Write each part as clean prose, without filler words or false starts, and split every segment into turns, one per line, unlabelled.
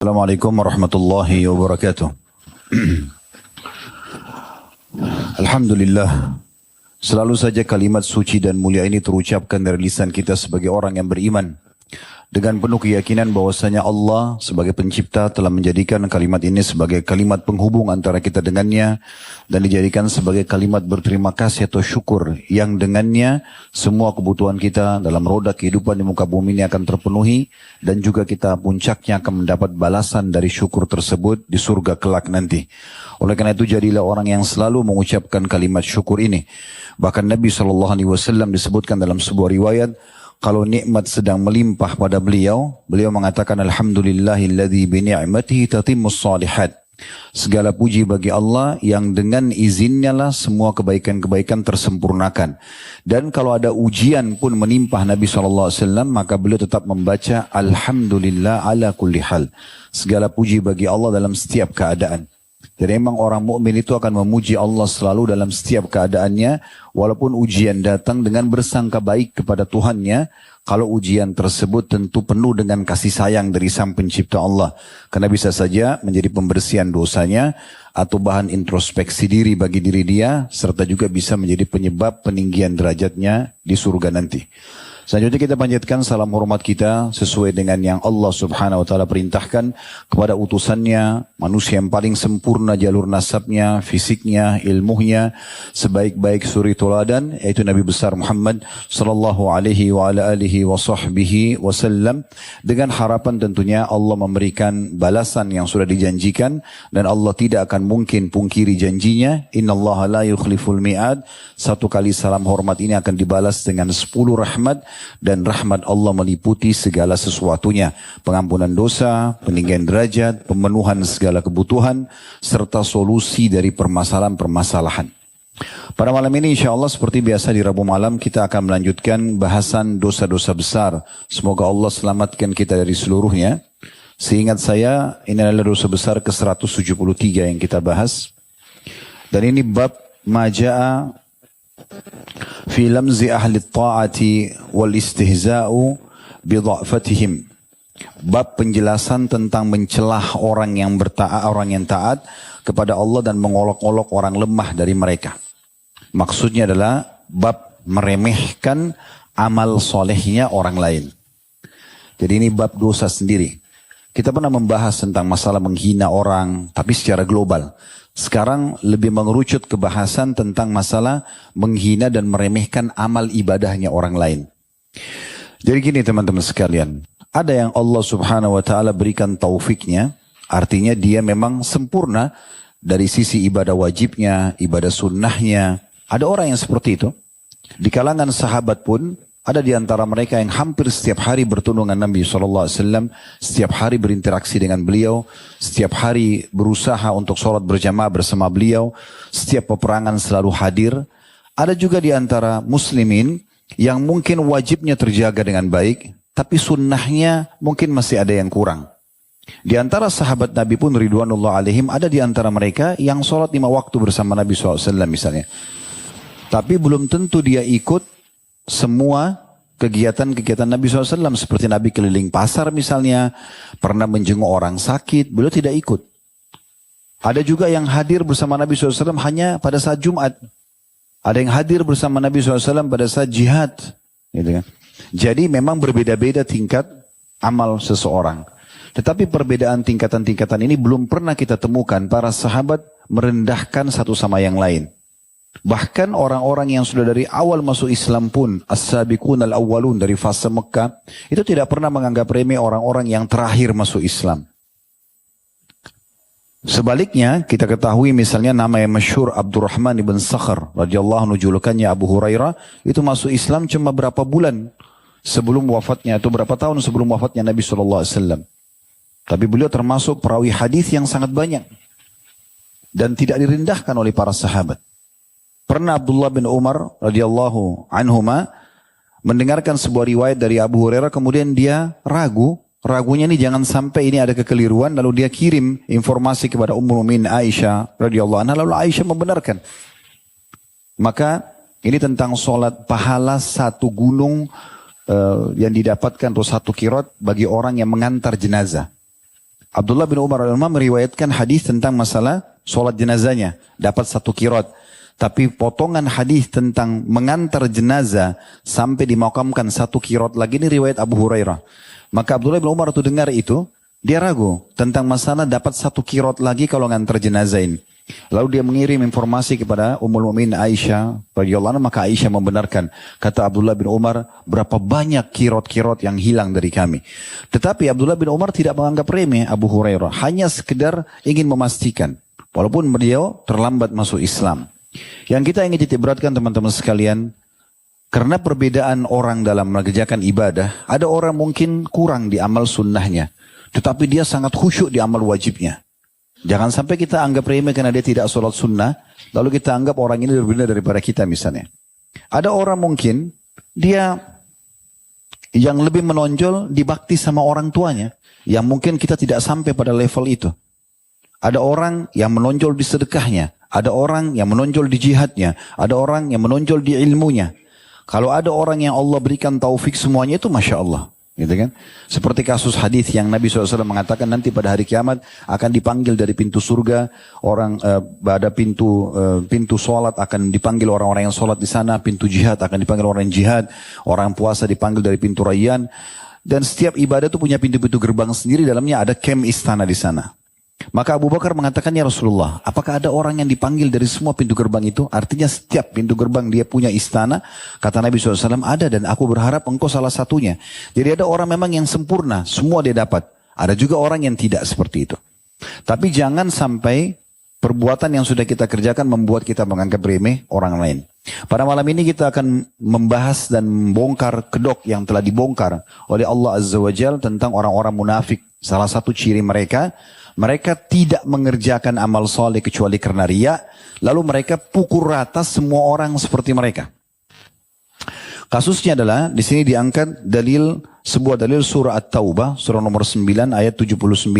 Assalamualaikum warahmatullahi wabarakatuh. Alhamdulillah, selalu saja kalimat suci dan mulia ini terucapkan dari lisan kita sebagai orang yang beriman. Dengan penuh keyakinan bahwasanya Allah sebagai pencipta telah menjadikan kalimat ini sebagai kalimat penghubung antara kita dengannya. Dan dijadikan sebagai kalimat berterima kasih atau syukur yang dengannya semua kebutuhan kita dalam roda kehidupan di muka bumi ini akan terpenuhi. Dan juga kita puncaknya akan mendapat balasan dari syukur tersebut di surga kelak nanti. Oleh karena itu jadilah orang yang selalu mengucapkan kalimat syukur ini. Bahkan Nabi SAW disebutkan dalam sebuah riwayat, kalau nikmat sedang melimpah pada beliau mengatakan alhamdulillahilladzi bi ni'matihi tatimmus shalihat. Segala puji bagi Allah yang dengan izinnya lah semua kebaikan-kebaikan tersempurnakan. Dan kalau ada ujian pun menimpah Nabi SAW, maka beliau tetap membaca alhamdulillah ala kulli hal. Segala puji bagi Allah dalam setiap keadaan. Jadi memang orang mukmin itu akan memuji Allah selalu dalam setiap keadaannya, walaupun ujian datang dengan bersangka baik kepada Tuhannya. Kalau ujian tersebut tentu penuh dengan kasih sayang dari Sang Pencipta Allah, karena bisa saja menjadi pembersihan dosanya atau bahan introspeksi diri bagi diri dia, serta juga bisa menjadi penyebab peninggian derajatnya di surga nanti. Selanjutnya kita panjatkan salam hormat kita sesuai dengan yang Allah Subhanahu wa taala perintahkan kepada utusannya, manusia yang paling sempurna jalur nasabnya, fisiknya, ilmunya, sebaik-baik suri teladan, yaitu Nabi besar Muhammad sallallahu alaihi wa ala alihi wa sahbihi wasallam, dengan harapan tentunya Allah memberikan balasan yang sudah dijanjikan, dan Allah tidak akan mungkin pungkiri janjinya. Innallaha la yukhliful mi'ad. Satu kali salam hormat ini akan dibalas dengan 10 rahmat. Dan rahmat Allah meliputi segala sesuatunya. Pengampunan dosa, peninggian derajat, pemenuhan segala kebutuhan, serta solusi dari permasalahan-permasalahan. Pada malam ini insya Allah seperti biasa di Rabu malam kita akan melanjutkan bahasan dosa-dosa besar. Semoga Allah selamatkan kita dari seluruhnya. Seingat saya ini adalah dosa besar ke-173 yang kita bahas. Dan ini bab maja'a fi lamzi ahli ta'ati wal istihza'u bidha'fatihim. Bab penjelasan tentang mencelah orang yang taat kepada Allah dan mengolok-olok orang lemah dari mereka. Maksudnya adalah bab meremehkan amal solehnya orang lain. Jadi ini bab dosa sendiri. Kita pernah membahas tentang masalah menghina orang, tapi secara global. Sekarang lebih mengerucut ke bahasan tentang masalah menghina dan meremehkan amal ibadahnya orang lain. Jadi gini teman-teman sekalian, ada yang Allah Subhanahu wa taala berikan taufiknya, artinya dia memang sempurna dari sisi ibadah wajibnya, ibadah sunnahnya. Ada orang yang seperti itu. Di kalangan sahabat pun ada di antara mereka yang hampir setiap hari bertemu dengan Nabi SAW, setiap hari berinteraksi dengan beliau, setiap hari berusaha untuk sholat berjamaah bersama beliau, setiap peperangan selalu hadir. Ada juga di antara muslimin yang mungkin wajibnya terjaga dengan baik, tapi sunnahnya mungkin masih ada yang kurang. Di antara sahabat Nabi pun ridwanullah alaihim ada di antara mereka yang sholat 5 waktu bersama Nabi SAW misalnya. Tapi belum tentu dia ikut semua kegiatan-kegiatan Nabi SAW. Seperti Nabi keliling pasar misalnya, pernah menjenguk orang sakit, beliau tidak ikut. Ada juga yang hadir bersama Nabi SAW hanya pada saat Jumat. Ada yang hadir bersama Nabi SAW pada saat jihad. Gitu kan. Jadi memang berbeda-beda tingkat amal seseorang. Tetapi perbedaan tingkatan-tingkatan ini belum pernah kita temukan para sahabat merendahkan satu sama yang lain. Bahkan orang-orang yang sudah dari awal masuk Islam pun, as-sabiqun al-awwalun dari fase Mekah, itu tidak pernah menganggap remeh orang-orang yang terakhir masuk Islam. Sebaliknya, kita ketahui misalnya nama yang masyhur Abdurrahman ibn Sakhar, radhiyallahu anhu, julukannya Abu Hurairah, itu masuk Islam cuma berapa bulan sebelum wafatnya, atau berapa tahun sebelum wafatnya Nabi SAW. Tapi beliau termasuk perawi hadis yang sangat banyak. Dan tidak direndahkan oleh para sahabat. Pernah Abdullah bin Umar radhiyallahu anhuma mendengarkan sebuah riwayat dari Abu Hurairah, kemudian dia ragunya ini jangan sampai ini ada kekeliruan, lalu dia kirim informasi kepada Ummul Mukminin Aisyah radhiyallahu anha, lalu Aisyah membenarkan. Maka ini tentang sholat pahala satu gunung yang didapatkan atau satu kirot bagi orang yang mengantar jenazah. Abdullah bin Umar al-Umam meriwayatkan hadis tentang masalah sholat jenazahnya. Dapat 1 qiraat. Tapi potongan hadis tentang mengantar jenazah sampai dimakamkan 1 qiraat lagi ini riwayat Abu Hurairah. Maka Abdullah bin Umar itu dengar itu, dia ragu tentang masalah dapat 1 qiraat lagi kalau ngantar jenazah ini. Lalu dia mengirim informasi kepada Ummul Mukminin Aisyah radhiyallahu anha, maka Aisyah membenarkan. Kata Abdullah bin Umar, berapa banyak qiraat-qiraat yang hilang dari kami. Tetapi Abdullah bin Umar tidak menganggap remeh Abu Hurairah, hanya sekedar ingin memastikan. Walaupun beliau terlambat masuk Islam. Yang kita ingin titik beratkan teman-teman sekalian, karena perbedaan orang dalam mengerjakan ibadah, ada orang mungkin kurang di amal sunnahnya, tetapi dia sangat khusyuk di amal wajibnya. Jangan sampai kita anggap remeh karena dia tidak sholat sunnah, lalu kita anggap orang ini lebih benar daripada kita misalnya. Ada orang mungkin, dia yang lebih menonjol dibakti sama orang tuanya, yang mungkin kita tidak sampai pada level itu. Ada orang yang menonjol di sedekahnya, ada orang yang menonjol di jihadnya, ada orang yang menonjol di ilmunya. Kalau ada orang yang Allah berikan taufik semuanya itu Masya Allah. Gitu kan? Seperti kasus hadis yang Nabi SAW mengatakan nanti pada hari kiamat akan dipanggil dari pintu surga orang pada pintu sholat akan dipanggil orang-orang yang sholat di sana, pintu jihad akan dipanggil orang yang jihad, orang puasa dipanggil dari pintu rayyan, dan setiap ibadah itu punya pintu-pintu gerbang sendiri, dalamnya ada kem istana di sana. Maka Abu Bakar mengatakan, ya Rasulullah, apakah ada orang yang dipanggil dari semua pintu gerbang itu? Artinya setiap pintu gerbang dia punya istana. Kata Nabi SAW, ada, dan aku berharap engkau salah satunya. Jadi ada orang memang yang sempurna, semua dia dapat. Ada juga orang yang tidak seperti itu. Tapi jangan sampai perbuatan yang sudah kita kerjakan membuat kita menganggap remeh orang lain. Pada malam ini kita akan membahas dan membongkar kedok yang telah dibongkar oleh Allah Azza wa Jalla tentang orang-orang munafik. Salah satu ciri mereka, mereka tidak mengerjakan amal soleh kecuali karena riya, lalu mereka pukul rata semua orang seperti mereka. Kasusnya adalah di sini diangkat sebuah dalil surah At-Taubah, surah nomor 9 ayat 79.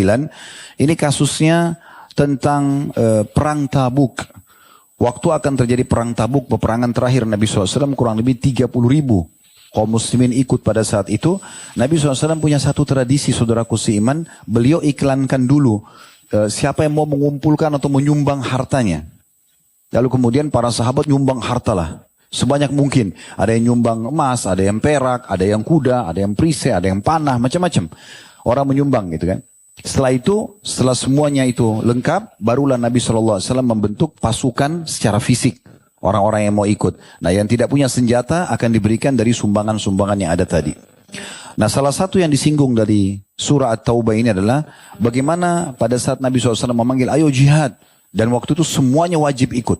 Ini kasusnya tentang perang Tabuk. Waktu akan terjadi perang Tabuk, peperangan terakhir Nabi SAW, kurang lebih 30.000 kaum muslimin ikut pada saat itu. Nabi SAW punya satu tradisi, saudaraku seiman, beliau iklankan dulu siapa yang mau mengumpulkan atau menyumbang hartanya. Lalu kemudian para sahabat nyumbang hartalah sebanyak mungkin. Ada yang nyumbang emas, ada yang perak, ada yang kuda, ada yang perisai, ada yang panah, macam-macam. Orang menyumbang gitu kan. Setelah itu, setelah semuanya itu lengkap, barulah Nabi SAW membentuk pasukan secara fisik. Orang-orang yang mau ikut. Nah, yang tidak punya senjata akan diberikan dari sumbangan-sumbangan yang ada tadi. Nah, salah satu yang disinggung dari surah At-Taubah ini adalah bagaimana pada saat Nabi SAW memanggil, ayo jihad. Dan waktu itu semuanya wajib ikut.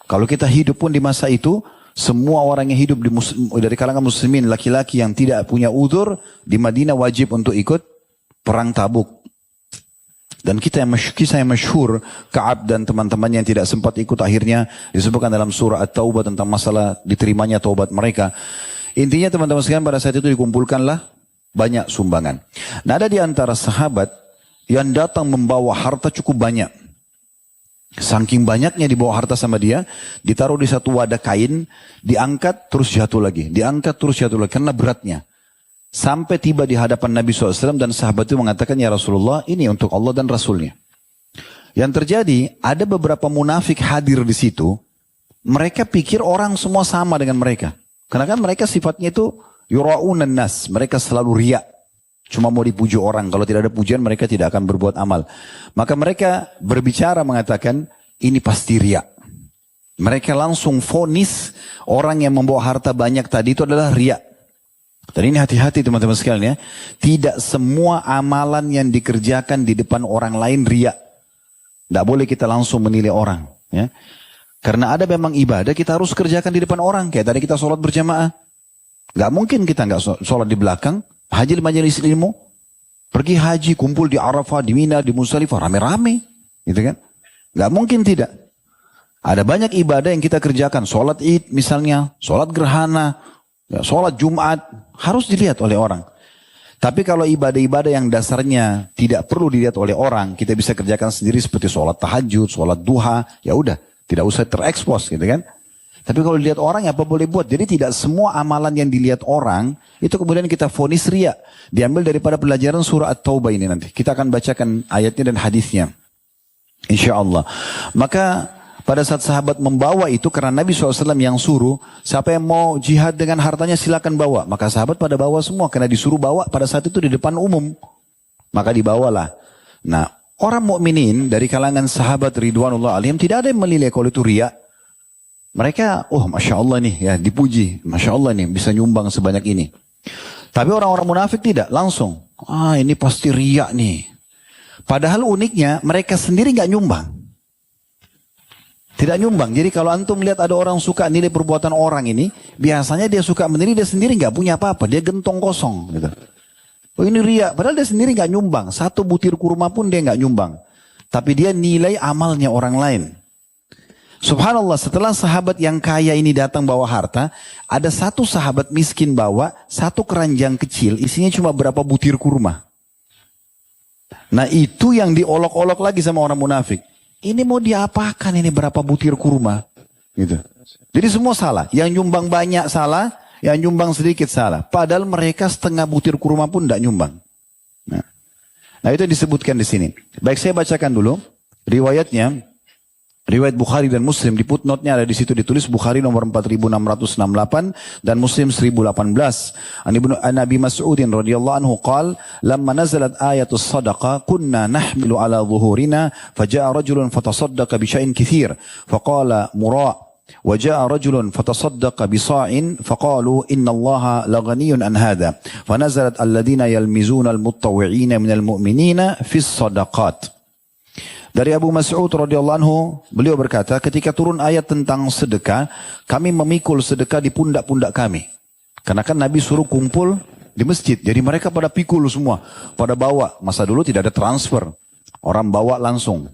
Kalau kita hidup pun di masa itu, semua orang yang hidup dari kalangan muslimin, laki-laki yang tidak punya udzur, di Madinah wajib untuk ikut perang Tabuk. Dan kisah yang masyhur, Ka'ab dan teman-temannya yang tidak sempat ikut akhirnya disebutkan dalam surah At-Taubah tentang masalah diterimanya taubat mereka. Intinya teman-teman sekalian, pada saat itu dikumpulkanlah banyak sumbangan. Nah, ada di antara sahabat yang datang membawa harta cukup banyak. Saking banyaknya dibawa harta sama dia, ditaruh di satu wadah kain, diangkat terus jatuh lagi, diangkat terus jatuh lagi karena beratnya. Sampai tiba di hadapan Nabi SAW dan sahabat itu mengatakan, ya Rasulullah, ini untuk Allah dan Rasulnya. Yang terjadi, ada beberapa munafik hadir di situ. Mereka pikir orang semua sama dengan mereka. Karena kan mereka sifatnya itu yura'unan nas. Mereka selalu riya. Cuma mau dipuji orang. Kalau tidak ada pujian, mereka tidak akan berbuat amal. Maka mereka berbicara mengatakan, ini pasti riya. Mereka langsung vonis orang yang membawa harta banyak tadi itu adalah riya. Dan ini hati-hati teman-teman sekalian ya. Tidak semua amalan yang dikerjakan di depan orang lain riya. Tidak boleh kita langsung menilai orang. Ya. Karena ada memang ibadah kita harus kerjakan di depan orang. Kayak tadi kita sholat berjamaah. Gak mungkin kita gak sholat di belakang. Haji di majelis ilmu. Pergi haji, kumpul di Arafah, di Mina, di Muzdalifah. Rame-rame. Gitu kan. Gak mungkin tidak. Ada banyak ibadah yang kita kerjakan. Sholat id misalnya. Sholat gerhana. Sholat Jumat. Harus dilihat oleh orang. Tapi kalau ibadah-ibadah yang dasarnya tidak perlu dilihat oleh orang, kita bisa kerjakan sendiri seperti sholat tahajud, sholat duha, ya udah, tidak usah terekspos gitu kan. Tapi kalau dilihat orang, apa boleh buat. Jadi tidak semua amalan yang dilihat orang, itu kemudian kita vonis riya. Diambil daripada pelajaran surah At-Taubah ini nanti. Kita akan bacakan ayatnya dan hadisnya. Insya Allah. Maka pada saat sahabat membawa itu, karena Nabi SAW yang suruh, siapa yang mau jihad dengan hartanya silakan bawa. Maka sahabat pada bawa semua, karena disuruh bawa pada saat itu di depan umum. Maka dibawalah. Nah, orang mukminin dari kalangan sahabat Ridwanullah alaihim tidak ada yang menilai kalau itu riya. Mereka, oh Masya Allah nih, ya dipuji. Masya Allah nih, bisa nyumbang sebanyak ini. Tapi orang-orang munafik tidak, langsung. Ini pasti riya nih. Padahal uniknya, mereka sendiri nggak nyumbang. Tidak nyumbang. Jadi kalau antum melihat ada orang suka nilai perbuatan orang ini, biasanya dia suka menilai, dia sendiri nggak punya apa-apa. Dia gentong kosong. Gitu. Oh ini riya, padahal dia sendiri nggak nyumbang. Satu butir kurma pun dia nggak nyumbang. Tapi dia nilai amalnya orang lain. Subhanallah, setelah sahabat yang kaya ini datang bawa harta, ada satu sahabat miskin bawa satu keranjang kecil, isinya cuma berapa butir kurma. Nah itu yang diolok-olok lagi sama orang munafik. Ini mau diapakan ini berapa butir kurma? Gitu. Jadi semua salah. Yang nyumbang banyak salah, yang nyumbang sedikit salah. Padahal mereka setengah butir kurma pun tidak nyumbang. Nah itu disebutkan di sini. Baik, saya bacakan dulu riwayatnya. Riwayat Bukhari dan Muslim, di footnote-nya ada di situ ditulis Bukhari nomor 4668 dan Muslim 1018. An Abi Mas'udin radhiyallahu anhu qala lamma nazalat ayatus sadaqah kunna nahmilu ala dhuhurina faja'a rajulun fatasaddaqa bi syai'in katsir faqala mura' wa ja'a rajulun fatasaddaqa bi sa'in faqalu inna Allaha laghaniyun an hadha fanazalat alladhina yalmizuna almutawwi'ina minal mu'minina fis sadaqat. Dari Abu Mas'ud radhiyallahu anhu, beliau berkata, ketika turun ayat tentang sedekah, kami memikul sedekah di pundak-pundak kami. Karena kan Nabi suruh kumpul di masjid, jadi mereka pada pikul semua, pada bawa. Masa dulu tidak ada transfer, orang bawa langsung.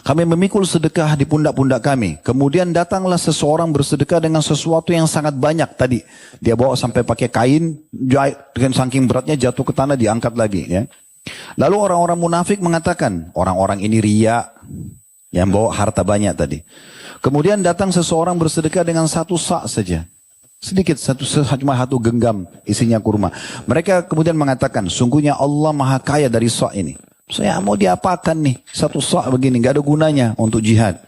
Kami memikul sedekah di pundak-pundak kami. Kemudian datanglah seseorang bersedekah dengan sesuatu yang sangat banyak tadi. Dia bawa sampai pakai kain, jahit dengan saking beratnya jatuh ke tanah, diangkat lagi, ya. Lalu orang-orang munafik mengatakan, orang-orang ini riya yang bawa harta banyak tadi. Kemudian datang seseorang bersedekah dengan satu sak saja. Sedikit, cuma satu genggam isinya kurma. Mereka kemudian mengatakan, sungguhnya Allah maha kaya dari sak ini. Saya mau diapakan nih, satu sak begini, gak ada gunanya untuk jihad.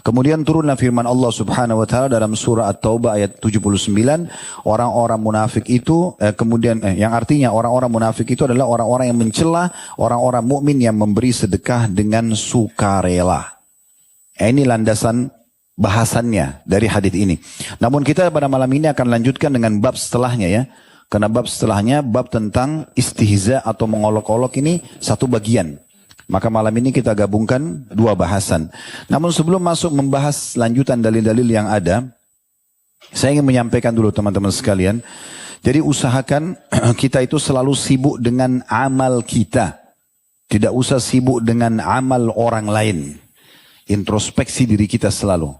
Kemudian turunlah firman Allah subhanahu wa ta'ala dalam surah At-Taubah ayat 79. Orang-orang munafik itu, yang artinya orang-orang munafik itu adalah orang-orang yang mencela orang-orang mukmin yang memberi sedekah dengan sukarela. Ini landasan bahasannya dari hadis ini. Namun kita pada malam ini akan lanjutkan dengan bab setelahnya ya. Karena bab setelahnya, bab tentang istihza atau mengolok-olok ini satu bagian. Maka malam ini kita gabungkan dua bahasan. Namun sebelum masuk membahas lanjutan dalil-dalil yang ada, saya ingin menyampaikan dulu teman-teman sekalian. Jadi usahakan kita itu selalu sibuk dengan amal kita. Tidak usah sibuk dengan amal orang lain. Introspeksi diri kita selalu.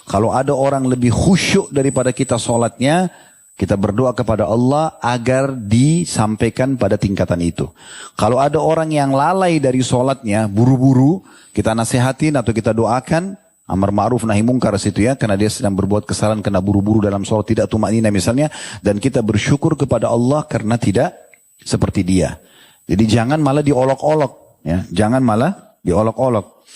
Kalau ada orang lebih khusyuk daripada kita sholatnya, kita berdoa kepada Allah agar disampaikan pada tingkatan itu. Kalau ada orang yang lalai dari sholatnya, buru-buru, kita nasihatin atau kita doakan, amar ma'ruf nahi mungkar situ ya, karena dia sedang berbuat kesalahan, kena buru-buru dalam sholat, tidak tumaknina misalnya, dan kita bersyukur kepada Allah karena tidak seperti dia. Jadi jangan malah diolok-olok, ya, jangan malah diolok-olok.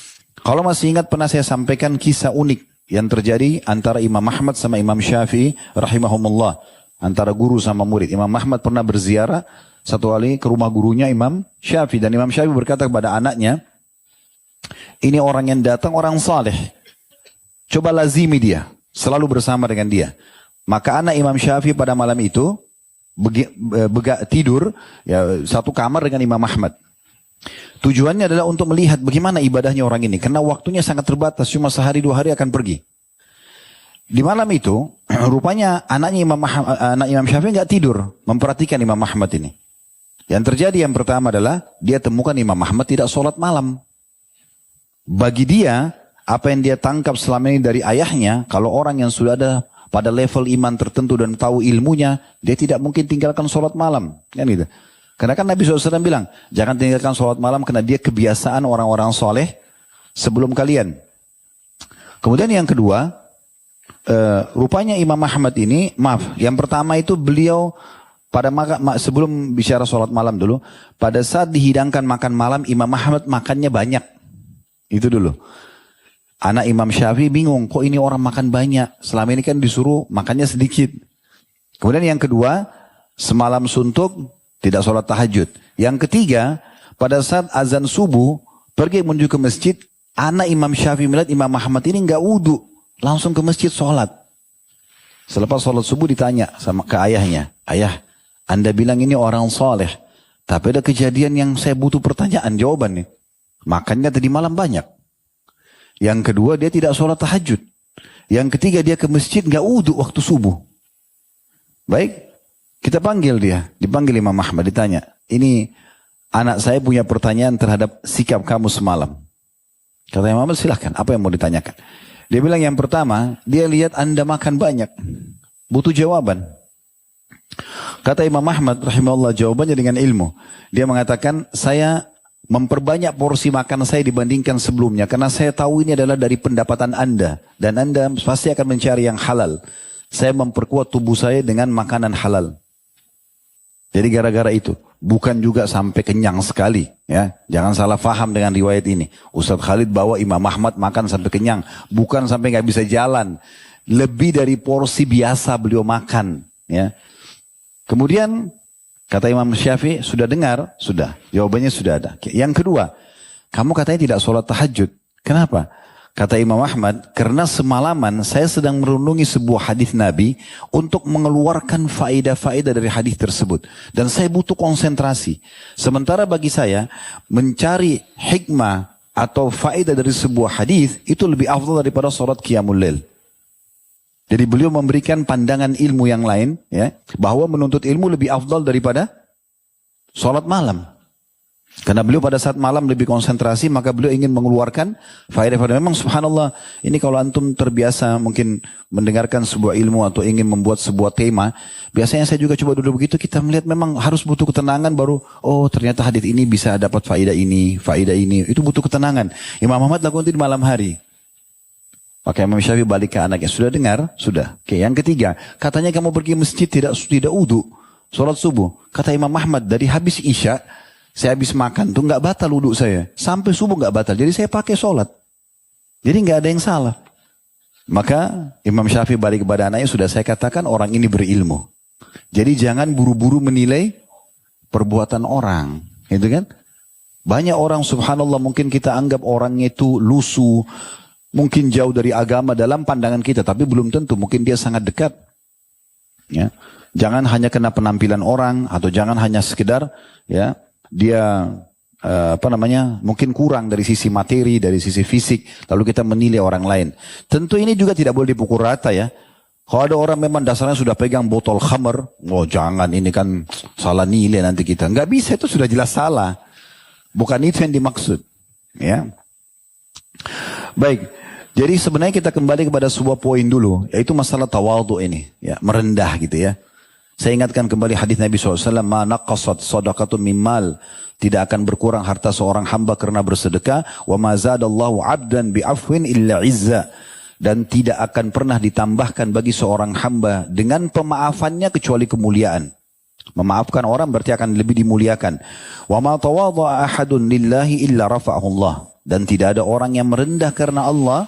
Kalau masih ingat pernah saya sampaikan kisah unik yang terjadi antara Imam Ahmad sama Imam Syafi'i rahimahumullah. Antara guru sama murid. Imam Ahmad pernah berziarah satu kali ke rumah gurunya Imam Syafi'i. Dan Imam Syafi'i berkata kepada anaknya, ini orang yang datang orang saleh. Coba lazimi dia. Selalu bersama dengan dia. Maka anak Imam Syafi'i pada malam itu tidur ya, satu kamar dengan Imam Ahmad. Tujuannya adalah untuk melihat bagaimana ibadahnya orang ini. Karena waktunya sangat terbatas. Cuma sehari 2 hari akan pergi. Di malam itu, rupanya anak Imam Syafi'i nggak tidur. Memperhatikan Imam Ahmad ini. Yang terjadi yang pertama adalah, dia temukan Imam Ahmad tidak sholat malam. Bagi dia, apa yang dia tangkap selama ini dari ayahnya, kalau orang yang sudah ada pada level iman tertentu dan tahu ilmunya, dia tidak mungkin tinggalkan sholat malam. Kan gitu. Karena kan Nabi SAW bilang, jangan tinggalkan sholat malam karena dia kebiasaan orang-orang soleh sebelum kalian. Kemudian yang kedua, rupanya Imam Ahmad ini, maaf, yang pertama itu beliau sebelum bicara sholat malam dulu, pada saat dihidangkan makan malam, Imam Ahmad makannya banyak. Itu dulu. Anak Imam Syafi'i bingung, kok ini orang makan banyak? Selama ini kan disuruh makannya sedikit. Kemudian yang kedua, semalam suntuk, tidak sholat tahajud. Yang ketiga, pada saat azan subuh, pergi menuju ke masjid, anak Imam Syafi'i melihat Imam Ahmad ini nggak wudu, langsung ke masjid sholat. Selepas sholat subuh ditanya sama ke ayahnya, ayah, Anda bilang ini orang soleh, tapi ada kejadian yang saya butuh pertanyaan, jawaban nih. Makannya tadi malam banyak. Yang kedua dia tidak sholat tahajud. Yang ketiga dia ke masjid nggak wudu waktu subuh. Baik, kita panggil dia, dipanggil Imam Ahmad, ditanya, ini anak saya punya pertanyaan terhadap sikap kamu semalam. Kata Imam Ahmad, silahkan, apa yang mau ditanyakan? Dia bilang yang pertama, dia lihat Anda makan banyak. Butuh jawaban. Kata Imam Ahmad rahimahullah, jawabannya dengan ilmu. Dia mengatakan, saya memperbanyak porsi makan saya dibandingkan sebelumnya. Karena saya tahu ini adalah dari pendapatan Anda. Dan Anda pasti akan mencari yang halal. Saya memperkuat tubuh saya dengan makanan halal. Jadi gara-gara itu. Bukan juga sampai kenyang sekali. Ya, jangan salah faham dengan riwayat ini. Ustadz Khalid bawa Imam Ahmad makan sampai kenyang. Bukan sampai nggak bisa jalan. Lebih dari porsi biasa beliau makan. Ya. Kemudian kata Imam Syafi'i, sudah dengar? Sudah. Jawabannya sudah ada. Yang kedua, kamu katanya tidak sholat tahajud. Kenapa? Kata Imam Ahmad, karena semalaman saya sedang merenungi sebuah hadis Nabi untuk mengeluarkan faedah-faedah dari hadis tersebut. Dan saya butuh konsentrasi. Sementara bagi saya, mencari hikmah atau faedah dari sebuah hadis itu lebih afdal daripada sholat qiyamul lail. Jadi beliau memberikan pandangan ilmu yang lain, ya, bahwa menuntut ilmu lebih afdal daripada sholat malam. Karena beliau pada saat malam lebih konsentrasi, maka beliau ingin mengeluarkan faedah-faedah. Memang subhanallah, ini kalau antum terbiasa mungkin mendengarkan sebuah ilmu atau ingin membuat sebuah tema, biasanya saya juga coba duduk begitu, kita melihat memang harus butuh ketenangan baru, oh ternyata hadis ini bisa dapat faedah ini, itu butuh ketenangan. Imam Ahmad lakukan itu di malam hari. Maka Imam Syafi'i balik ke anaknya, sudah dengar? Sudah. Oke, yang ketiga, katanya kamu pergi masjid tidak wudu, sholat subuh. Kata Imam Ahmad, dari habis Isya, saya habis makan tuh nggak batal wudu saya. Sampai subuh nggak batal. Jadi saya pakai sholat. Jadi nggak ada yang salah. Maka Imam Syafi'i balik kepada anaknya, sudah saya katakan orang ini berilmu. Jadi jangan buru-buru menilai perbuatan orang. Gitu kan? Banyak orang subhanallah mungkin kita anggap orangnya itu lusuh. Mungkin jauh dari agama dalam pandangan kita. Tapi belum tentu. Mungkin dia sangat dekat. Ya. Jangan hanya kena penampilan orang. Atau jangan hanya sekedar ya dia mungkin kurang dari sisi materi, dari sisi fisik, lalu kita menilai orang lain. Tentu ini juga tidak boleh dipukul rata ya. Kalau ada orang memang dasarnya sudah pegang botol khamar, oh jangan, ini kan salah nilai nanti kita. Nggak bisa, itu sudah jelas salah. Bukan itu yang dimaksud. Ya. Baik, jadi sebenarnya kita kembali kepada sebuah poin dulu, yaitu masalah tawadhu ini, ya, merendah gitu ya. Saya ingatkan kembali hadis Nabi SAW, ma naqasat sadaqatun mimmal, tidak akan berkurang harta seorang hamba karena bersedekah, wa ma zadallahu 'abdan bi'afwin illa 'izza, dan tidak akan pernah ditambahkan bagi seorang hamba dengan pemaafannya kecuali kemuliaan. Memaafkan orang berarti akan lebih dimuliakan. Wa ma tawadha'a ahadun lillahi illa rafa'ahu Allah, dan tidak ada orang yang merendah karena Allah,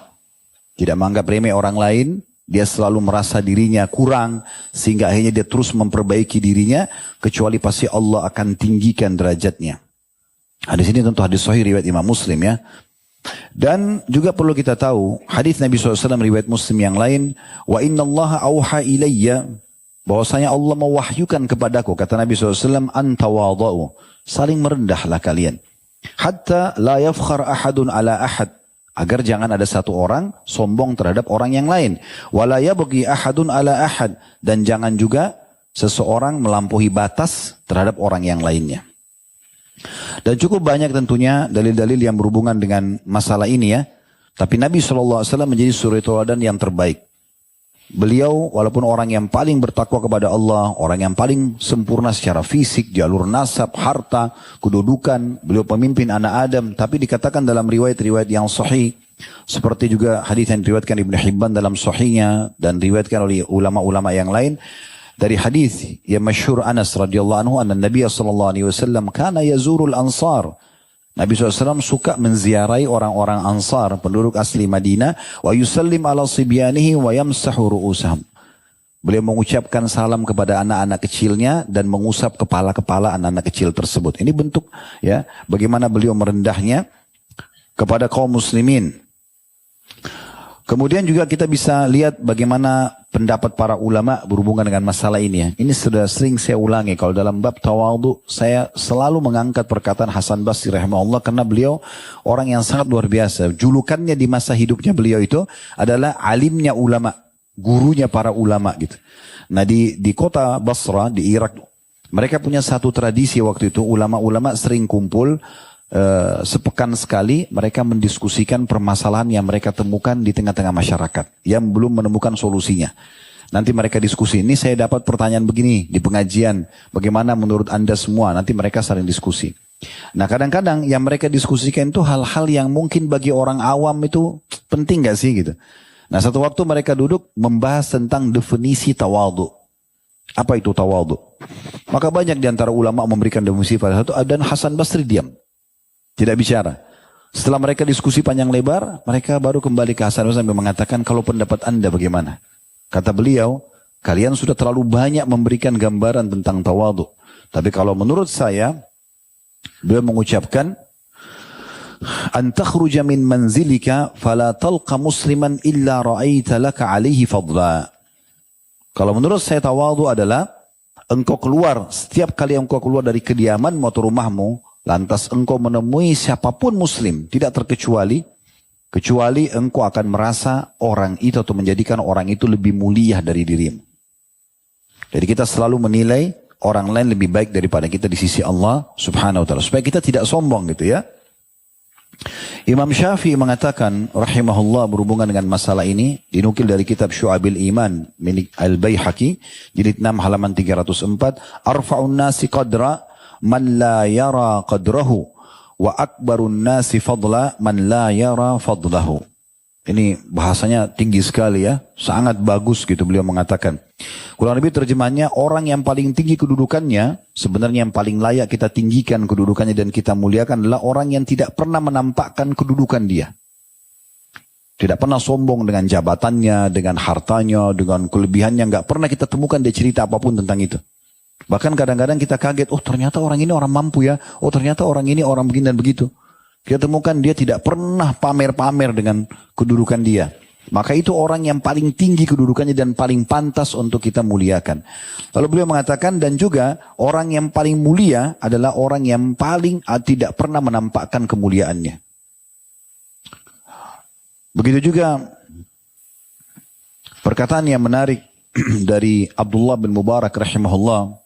tidak menganggap remeh orang lain. Dia selalu merasa dirinya kurang, sehingga akhirnya dia terus memperbaiki dirinya, kecuali pasti Allah akan tinggikan derajatnya. Hadis ini tentu hadis sahih riwayat Imam Muslim ya. Dan juga perlu kita tahu, hadis Nabi SAW riwayat Muslim yang lain, wa inna Allah auha ilayya, bahwasanya Allah mewahyukan kepadaku, kata Nabi SAW, antawadau, saling merendahlah kalian. Hatta la yafkhar ahadun ala ahad, agar jangan ada satu orang sombong terhadap orang yang lain. Wala yabghi ahadun ala ahad, dan jangan juga seseorang melampaui batas terhadap orang yang lainnya. Dan cukup banyak tentunya dalil-dalil yang berhubungan dengan masalah ini ya. Tapi Nabi SAW menjadi suri tauladan yang terbaik. Beliau walaupun orang yang paling bertakwa kepada Allah, orang yang paling sempurna secara fisik, jalur nasab, harta, kedudukan, beliau pemimpin anak Adam, tapi dikatakan dalam riwayat-riwayat yang sahih Seperti juga hadis yang diriwayatkan Ibnu Hibban dalam sahihnya dan diriwayatkan oleh ulama-ulama yang lain dari hadis yang masyhur Anas radhiyallahu anhu anna Nabi sallallahu alaihi wasallam kana yazurul ansar. Nabi SAW suka menziarahi orang-orang Ansar, penduduk asli Madinah, wa yusallim ala sibyanihi wa yamsahu ru'usahum. Beliau mengucapkan salam kepada anak-anak kecilnya dan mengusap kepala-kepala anak-anak kecil tersebut. Ini bentuk ya bagaimana beliau merendahnya kepada kaum muslimin. Kemudian juga kita bisa lihat bagaimana pendapat para ulama berhubungan dengan masalah ini ya. Ini sudah sering saya ulangi. Kalau dalam bab tawadhu, saya selalu mengangkat perkataan Hasan Basri rahimahullah karena beliau orang yang sangat luar biasa. Julukannya di masa hidupnya beliau itu adalah alimnya ulama, gurunya para ulama gitu. Nah di kota Basra, di Irak, mereka punya satu tradisi waktu itu, ulama-ulama sering kumpul, sepekan sekali mereka mendiskusikan permasalahan yang mereka temukan di tengah-tengah masyarakat yang belum menemukan solusinya. Nanti mereka diskusi, ini saya dapat pertanyaan begini di pengajian, bagaimana menurut anda semua, nanti mereka saling diskusi. Nah kadang-kadang yang mereka diskusikan itu hal-hal yang mungkin bagi orang awam itu penting gak sih gitu. Nah satu waktu mereka duduk membahas tentang definisi tawadhu. Apa itu tawadhu? Maka banyak di antara ulama memberikan definisi pada satu, dan Hasan Basri diam. Tidak bicara. Setelah mereka diskusi panjang lebar, mereka baru kembali ke Hasan sambil mengatakan, kalau pendapat anda bagaimana? Kata beliau, kalian sudah terlalu banyak memberikan gambaran tentang tawadhu. Tapi kalau menurut saya, beliau mengucapkan, an takhruja min manzilika fala talqa musliman illa ra'aita laka alaihi fadla. Kalau menurut saya tawadhu adalah engkau keluar, setiap kali engkau keluar dari kediamanmu atau rumahmu, lantas engkau menemui siapapun muslim, tidak terkecuali, kecuali engkau akan merasa orang itu atau menjadikan orang itu lebih mulia dari dirimu. Jadi kita selalu menilai orang lain lebih baik daripada kita di sisi Allah subhanahu wa ta'ala. Supaya kita tidak sombong gitu ya. Imam Syafi'i mengatakan rahimahullah berhubungan dengan masalah ini, dinukil dari kitab Syu'abil Iman milik Al-Baihaqi, jilid 6 halaman 304, arfa'un nasi qadra man la yara qadrahu wa akbarun nasi fadla man la yara fadlahu. Ini bahasanya tinggi sekali ya, sangat bagus gitu beliau mengatakan. Kurang lebih terjemahnya, orang yang paling tinggi kedudukannya, sebenarnya yang paling layak kita tinggikan kedudukannya dan kita muliakan adalah orang yang tidak pernah menampakkan kedudukan dia. Tidak pernah sombong dengan jabatannya, dengan hartanya, dengan kelebihannya, nggak pernah kita temukan dia cerita apapun tentang itu. Bahkan kadang-kadang kita kaget, oh ternyata orang ini orang mampu ya, oh ternyata orang ini orang begini dan begitu. Kita temukan dia tidak pernah pamer-pamer dengan kedudukan dia. Maka itu orang yang paling tinggi kedudukannya dan paling pantas untuk kita muliakan. Lalu beliau mengatakan, dan juga orang yang paling mulia adalah orang yang paling tidak pernah menampakkan kemuliaannya. Begitu juga perkataan yang menarik dari Abdullah bin Mubarak rahimahullah,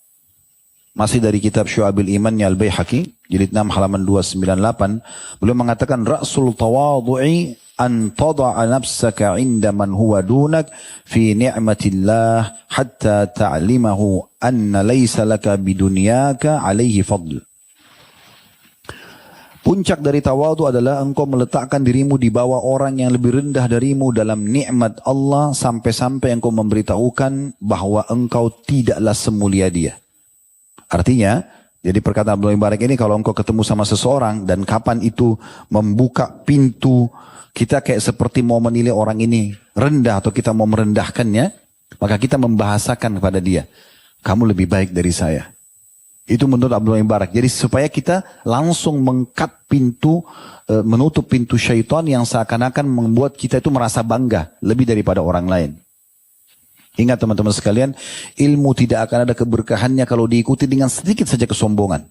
masih dari kitab Syu'abil Imannya Al-Baihaqi, jilid 6 halaman 298, beliau mengatakan, ra'sul tawadhu'i an tada'a nafsaka 'inda man huwa dunak fi ni'matillah hatta ta'limahu anna laysa laka bidunyaka 'alaihi fadl. Puncak dari tawadhu adalah engkau meletakkan dirimu di bawah orang yang lebih rendah darimu dalam nikmat Allah sampai-sampai engkau memberitahukan bahwa engkau tidaklah semulia dia. Artinya, jadi perkataan Abdullah bin Mubarak ini, kalau engkau ketemu sama seseorang dan kapan itu membuka pintu, kita kayak seperti mau menilai orang ini rendah atau kita mau merendahkannya, maka kita membahasakan kepada dia, kamu lebih baik dari saya. Itu menurut Abdullah bin Mubarak. Jadi supaya kita langsung mengkat pintu, menutup pintu syaitan yang seakan-akan membuat kita itu merasa bangga lebih daripada orang lain. Ingat teman-teman sekalian, ilmu tidak akan ada keberkahannya kalau diikuti dengan sedikit saja kesombongan.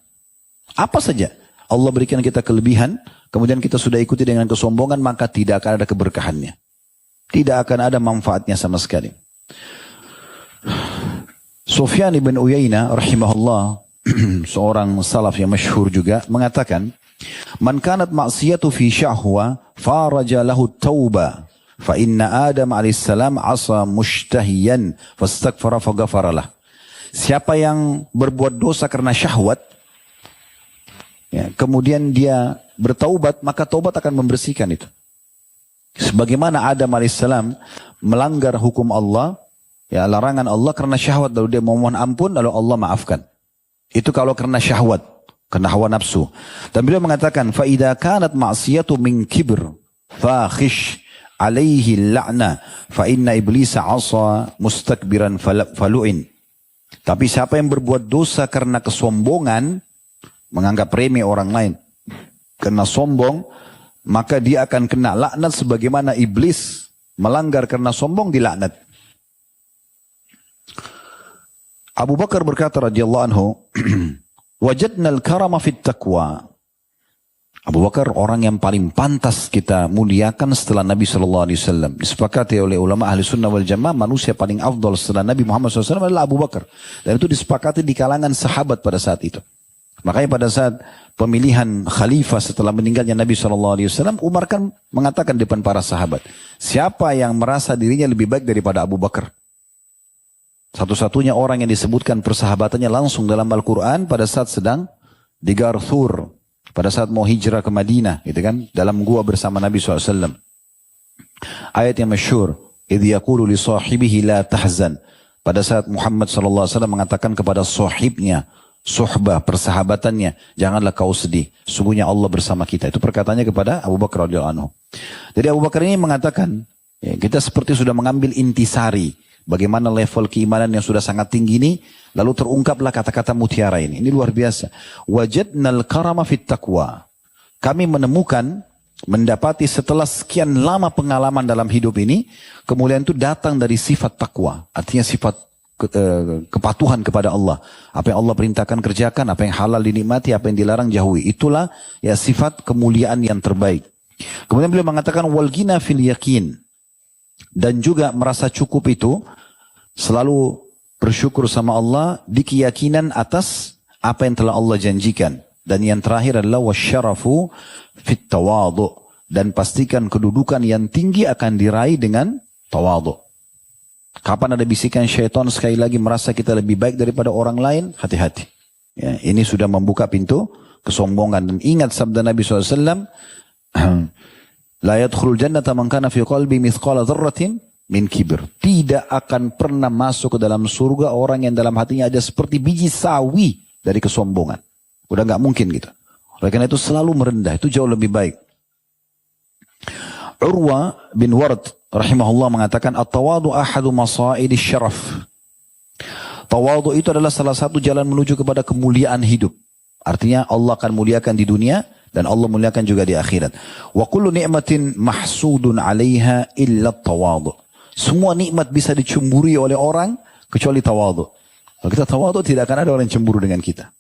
Apa saja Allah berikan kita kelebihan, kemudian kita sudah ikuti dengan kesombongan, maka tidak akan ada keberkahannya. Tidak akan ada manfaatnya sama sekali. Sufyan ibn Uyainah rahimahullah, seorang salaf yang masyhur juga, mengatakan, man kanat ma'siyatu fi syahwa faraja lahu tauba. Fa inna Adam alaihissalam asa mushtahiyan fastaghfara faghfaralah. Siapa yang berbuat dosa karena syahwat, ya, kemudian dia bertaubat, maka taubat akan membersihkan itu. Sebagaimana Adam alaihissalam melanggar hukum Allah, ya larangan Allah karena syahwat, lalu dia memohon ampun, lalu Allah maafkan. Itu kalau karena syahwat, karena hawa nafsu. Dan beliau mengatakan, فَإِذَا كَانَتْ مَعْصِيَةُ مِنْ كِبْرٍ فَاخِشْ عَلَيْهِ اللَّعْنَةِ فَإِنَّ إِبْلِيسَ عَصَى مُسْتَكْبِرًا فَلُعِنْ. Tapi siapa yang berbuat dosa karena kesombongan, menganggap remeh orang lain, karena sombong, maka dia akan kena laknat sebagaimana iblis melanggar karena sombong dilaknat. Abu Bakar berkata radhiyallahu anhu, wajadna al-karama fit taqwa. Abu Bakar orang yang paling pantas kita muliakan setelah Nabi SAW. Disepakati oleh ulama ahli sunnah wal jamaah, manusia paling afdal setelah Nabi Muhammad SAW adalah Abu Bakar. Dan itu disepakati di kalangan sahabat pada saat itu. Makanya pada saat pemilihan khalifah setelah meninggalnya Nabi SAW, Umar kan mengatakan di depan para sahabat, siapa yang merasa dirinya lebih baik daripada Abu Bakar? Satu-satunya orang yang disebutkan persahabatannya langsung dalam Al-Quran pada saat sedang di Ghar Thur, pada saat mau hijrah ke Madinah, gitu kan, dalam gua bersama Nabi SAW. Ayat yang masyhur, idh yaqulu li sahibihi la tahzan. Pada saat Muhammad SAW mengatakan kepada sahibnya, suhbah, persahabatannya, janganlah kau sedih, sungguhnya Allah bersama kita. Itu perkataannya kepada Abu Bakar radhiyallahu anhu. Jadi Abu Bakar ini mengatakan, ya, kita seperti sudah mengambil intisari, bagaimana level keimanan yang sudah sangat tinggi ini, lalu terungkaplah kata-kata mutiara ini. Ini luar biasa. Wajadnal karama fit taqwa. Kami menemukan, mendapati setelah sekian lama pengalaman dalam hidup ini, kemuliaan itu datang dari sifat takwa. Artinya sifat kepatuhan kepada Allah. Apa yang Allah perintahkan kerjakan, apa yang halal dinikmati, apa yang dilarang jauhi. Itulah ya sifat kemuliaan yang terbaik. Kemudian beliau mengatakan wal ghina fil yakin. Dan juga merasa cukup itu selalu bersyukur sama Allah di keyakinan atas apa yang telah Allah janjikan. Dan yang terakhir adalah wasyarafu fit tawadhu. Dan pastikan kedudukan yang tinggi akan diraih dengan tawadhu. Kapan ada bisikan syaitan sekali lagi merasa kita lebih baik daripada orang lain, hati-hati. Ya, ini sudah membuka pintu kesombongan. Dan ingat sabda Nabi SAW, la yadkhulul jannata man kana fi qalbi mithqala dzarratin min kibir. Tidak akan pernah masuk ke dalam surga orang yang dalam hatinya ada seperti biji sawi dari kesombongan. Udah nggak mungkin gitu. Oleh karena itu selalu merendah, itu jauh lebih baik. Urwa bin Ward rahimahullah mengatakan at-tawadu ahadu masaidi syaraf. Tawadu itu adalah salah satu jalan menuju kepada kemuliaan hidup. Artinya Allah akan muliakan di dunia dan Allah muliakan juga di akhirat. Wa kullu ni'matin mahsudun 'alaiha illa at-tawadu. Semua nikmat bisa dicemburi oleh orang kecuali tawadu. Kalau kita tawadu tidak akan ada orang yang cemburu dengan kita.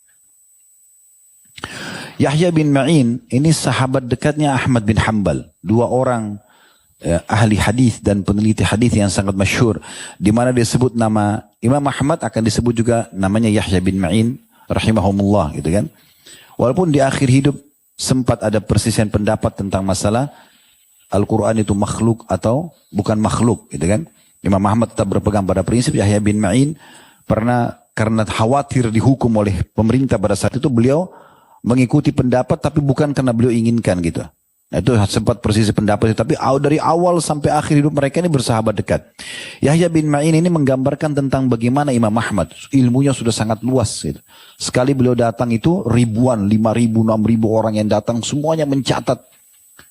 Yahya bin Ma'in ini sahabat dekatnya Ahmad bin Hanbal. Dua orang ahli hadis dan peneliti hadis yang sangat masyhur, di mana disebut nama Imam Ahmad akan disebut juga namanya Yahya bin Ma'in rahimahumullah, gitu kan. Walaupun di akhir hidup sempat ada persisian pendapat tentang masalah Al-Quran itu makhluk atau bukan makhluk, gitu kan. Imam Ahmad tetap berpegang pada prinsip. Yahya bin Ma'in pernah karena khawatir dihukum oleh pemerintah pada saat itu, beliau mengikuti pendapat tapi bukan karena beliau inginkan gitu. Nah, itu sempat persisi pendapat itu. Tapi dari awal sampai akhir hidup mereka ini bersahabat dekat. Yahya bin Ma'in ini menggambarkan tentang bagaimana Imam Ahmad. Ilmunya sudah sangat luas gitu. Sekali beliau datang itu ribuan, 5.000, 6.000 orang yang datang. Semuanya mencatat.